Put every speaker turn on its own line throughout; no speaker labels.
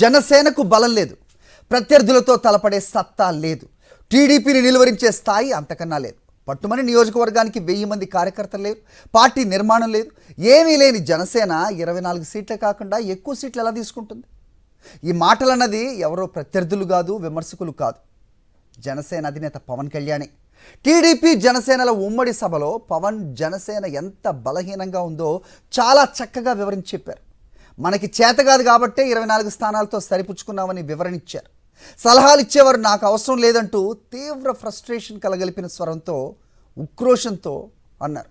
జనసేనకు బలం లేదు, ప్రత్యర్థులతో తలపడే సత్తా లేదు, టీడీపీని నిలువరించే స్థాయి అంతకన్నా లేదు. పట్టుమని నియోజకవర్గానికి 1000 మంది కార్యకర్తలు లేరు, పార్టీ నిర్మాణం లేదు. ఏమీ లేని జనసేన 24 సీట్లు కాకుండా ఎక్కువ సీట్లు ఎలా తీసుకుంటుంది? ఈ మాటలన్నది ఎవరో ప్రత్యర్థులు కాదు, విమర్శకులు కాదు, జనసేన అధినేత పవన్ కళ్యాణే. టీడీపీ జనసేనల ఉమ్మడి సభలో పవన్ జనసేన ఎంత బలహీనంగా ఉందో చాలా చక్కగా వివరించి చెప్పారు. మనకి చేత కాదు కాబట్టే 24 స్థానాలతో సరిపుచ్చుకున్నామని వివరణిచ్చారు. సలహాలు ఇచ్చేవారు నాకు అవసరం లేదంటూ తీవ్ర ఫ్రస్ట్రేషన్ కలగలిపిన స్వరంతో, ఉక్రోషంతో అన్నారు.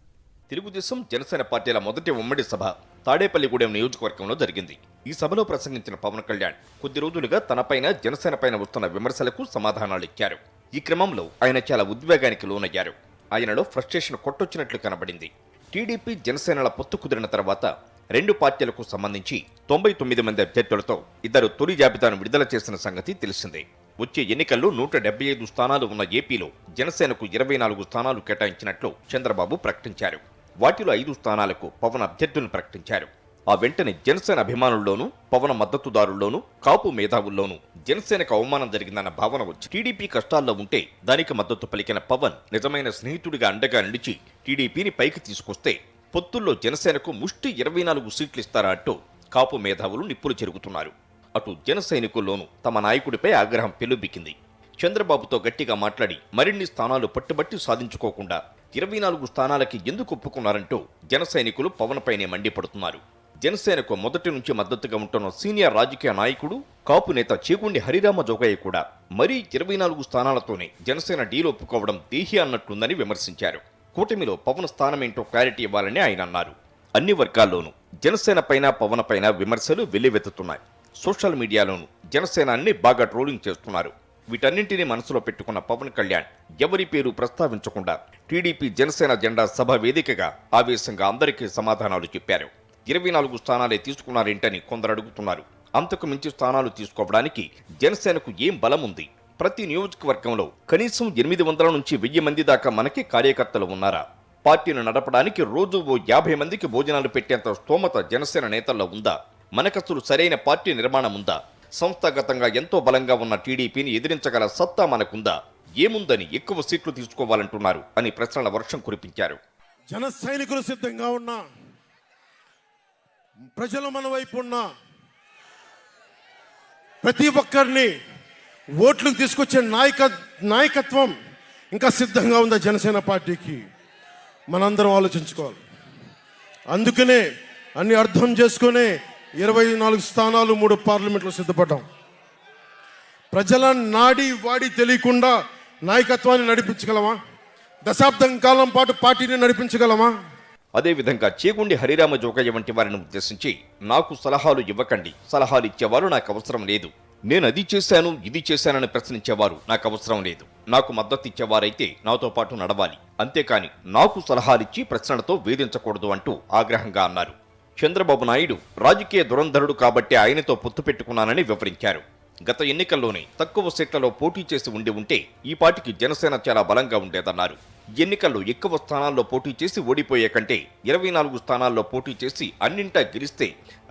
తెలుగుదేశం జనసేన పార్టీల మొదటి ఉమ్మడి సభ తాడేపల్లిగూడెం నియోజకవర్గంలో జరిగింది. ఈ సభలో ప్రసంగించిన పవన్ కళ్యాణ్ కొద్ది రోజులుగా తనపైన జనసేన పైన వస్తున్న విమర్శలకు సమాధానాలు ఇచ్చారు. ఈ క్రమంలో ఆయన చాలా ఉద్వేగానికి లోనయ్యారు. ఆయనలో ఫ్రస్ట్రేషన్ కొట్టొచ్చినట్లు కనబడింది. టీడీపీ జనసేనల పొత్తు కుదిరిన తర్వాత 2 పార్టీలకు సంబంధించి 99 మంది అభ్యర్థులతో 2 తొలి జాబితాను విడుదల చేసిన సంగతి తెలిసిందే. వచ్చే ఎన్నికల్లో 175 స్థానాలు ఉన్న ఏపీలో జనసేనకు 24 స్థానాలు కేటాయించినట్లు చంద్రబాబు ప్రకటించారు. వాటిలో 5 స్థానాలకు పవన్ అభ్యర్థులను ప్రకటించారు. ఆ వెంటనే జనసేన అభిమానుల్లోనూ, పవన్ మద్దతుదారుల్లోనూ, కాపు మేధావుల్లోనూ జనసేనకు అవమానం జరిగిందన్న భావన వచ్చి టీడీపీ కష్టాల్లో ఉంటే దానికి మద్దతు పలికిన పవన్ నిజమైన స్నేహితుడిగా అండగా నిలిచి టీడీపీని పైకి తీసుకొస్తే పొత్తుల్లో జనసేనకు ముష్టి 24 సీట్లు ఇస్తారా అంటూ కాపు మేధావులు నిప్పులు చెరుగుతున్నారు. అటు జన సైనికుల్లోనూ తమ నాయకుడిపై ఆగ్రహం పెల్లుబిక్కింది. చంద్రబాబుతో గట్టిగా మాట్లాడి మరిన్ని స్థానాలు పట్టుబట్టి సాధించుకోకుండా 24 స్థానాలకి ఎందుకు ఒప్పుకున్నారంటూ జన సైనికులు పవన్ పైనే మండిపడుతున్నారు. జనసేనకు మొదటి నుంచి మద్దతుగా ఉంటున్న సీనియర్ రాజకీయ నాయకుడు, కాపు నేత చేగుండి హరిరామ జోగయ్య కూడా మరీ 24 స్థానాలతోనే జనసేన డీల్ ఒప్పుకోవడం దేహి అన్నట్లుందని విమర్శించారు. కూటమిలో పవన్ స్థానమేంటో క్లారిటీ ఇవ్వాలని ఆయన అన్నారు. అన్ని వర్గాల్లోనూ జనసేన పైన పవన్ పైన విమర్శలు వెల్లువెత్తుతున్నాయి. సోషల్ మీడియాలోనూ జనసేనాన్ని బాగా ట్రోలింగ్ చేస్తున్నారు. వీటన్నింటినీ మనసులో పెట్టుకున్న పవన్ కళ్యాణ్ ఎవరి పేరు ప్రస్తావించకుండా టీడీపీ జనసేన జెండా సభ వేదికగా ఆవేశంగా అందరికీ సమాధానాలు చెప్పారు. 24 స్థానాలే తీసుకున్నారేంటని కొందరు అడుగుతున్నారు. అంతకు మించి స్థానాలు తీసుకోవడానికి జనసేనకు ఏం బలం ఉంది? ప్రతి నియోజకవర్గంలో కనీసం 800 నుంచి 1000 మంది దాకా మనకి కార్యకర్తలు ఉన్నారా? పార్టీని నడపడానికి రోజు ఓ 50 మందికి భోజనాలు పెట్టేంత స్తోమత జనసేన నేతల్లో ఉందా? మనకసలు సరైన పార్టీ నిర్మాణం ఉందా? సంస్థాగతంగా ఎంతో బలంగా ఉన్న టీడీపీని ఎదిరించగల సత్తా మనకుందా? ఏముందని ఎక్కువ సీట్లు తీసుకోవాలంటున్నారు అని ప్రశ్నల వర్షం కురిపించారు.
జన సైనికులు సిద్ధంగా ఉన్నా, ప్రజలు మన వైపు ఉన్నా, ప్రతి ఒక్కరిని ఓట్లకు తీసుకొచ్చే నాయకత్వం ఇంకా సిద్ధంగా ఉందా జనసేన పార్టీకి? మనందరం ఆలోచించుకోవాలి. అందుకనే అన్ని అర్థం చేసుకునే 24 స్థానాలు 3 పార్లమెంట్లో సిద్ధపడ్డాం. ప్రజల నాడి వాడి తెలియకుండా నాయకత్వాన్ని నడిపించగలమా? దశాబ్దం కాలం పాటు పార్టీని నడిపించగలమా?
అదేవిధంగా చేగుండి హరిరామ జోగయ్య వంటి వారిని ఉద్దేశించి నాకు సలహాలు ఇవ్వకండి, సలహాలు ఇచ్చేవారు నాకు అవసరం లేదు, నేను అది చేశాను ఇది చేశానని ప్రశ్నించేవారు నాకు అవసరం లేదు, నాకు మద్దతు ఇచ్చేవారైతే నాతో పాటు నడవాలి, అంతేకాని నాకు సలహాలిచ్చి ప్రశ్నలతో వేధించకూడదు అంటూ ఆగ్రహంగా అన్నారు. చంద్రబాబు నాయుడు రాజకీయ దురంధరుడు కాబట్టి ఆయనతో పొత్తు పెట్టుకున్నానని వివరించారు. గత ఎన్నికల్లోనే తక్కువ సీట్లలో పోటీ చేసి ఉంటే ఈ పార్టీకి జనసేన చాలా బలంగా ఉండేదన్నారు. ఎన్నికల్లో ఎక్కువ స్థానాల్లో పోటీ చేసి ఓడిపోయే కంటే 24 స్థానాల్లో పోటీ చేసి అన్నింటా గెలిస్తే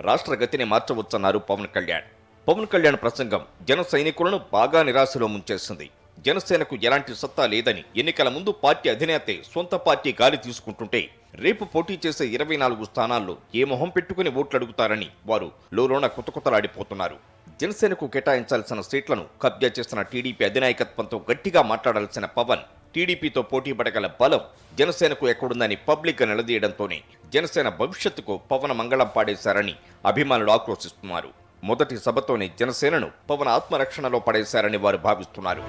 రాష్ట్ర గతిని మార్చవచ్చన్నారు పవన్ కళ్యాణ్. పవన్ కళ్యాణ్ ప్రసంగం జన సైనికులను బాగా నిరాశలో ముంచేసింది. జనసేనకు ఎలాంటి సత్తా లేదని ఎన్నికల ముందు పార్టీ అధినేతే సొంత పార్టీ గాలి తీసుకుంటుంటే రేపు పోటీ చేసే 24 స్థానాల్లో ఏ మొహం పెట్టుకుని ఓట్లు అడుగుతారని వారు లోలోన కుతకుతలాడిపోతున్నారు. జనసేనకు కేటాయించాల్సిన సీట్లను కబ్జా చేసిన టీడీపీ అధినాయకత్వంతో గట్టిగా మాట్లాడాల్సిన పవన్ టీడీపీతో పోటీ పడగల బలం జనసేనకు ఎక్కడుందని పబ్లిక్ నిలదీయడంతోనే జనసేన భవిష్యత్తుకు పవన్ మంగళం పాడేశారని అభిమానులు ఆక్రోశిస్తున్నారు. మొదటి సభతోనే జనసేనను పవన్ ఆత్మరక్షణలో పడేశారని వారు భావిస్తున్నారు.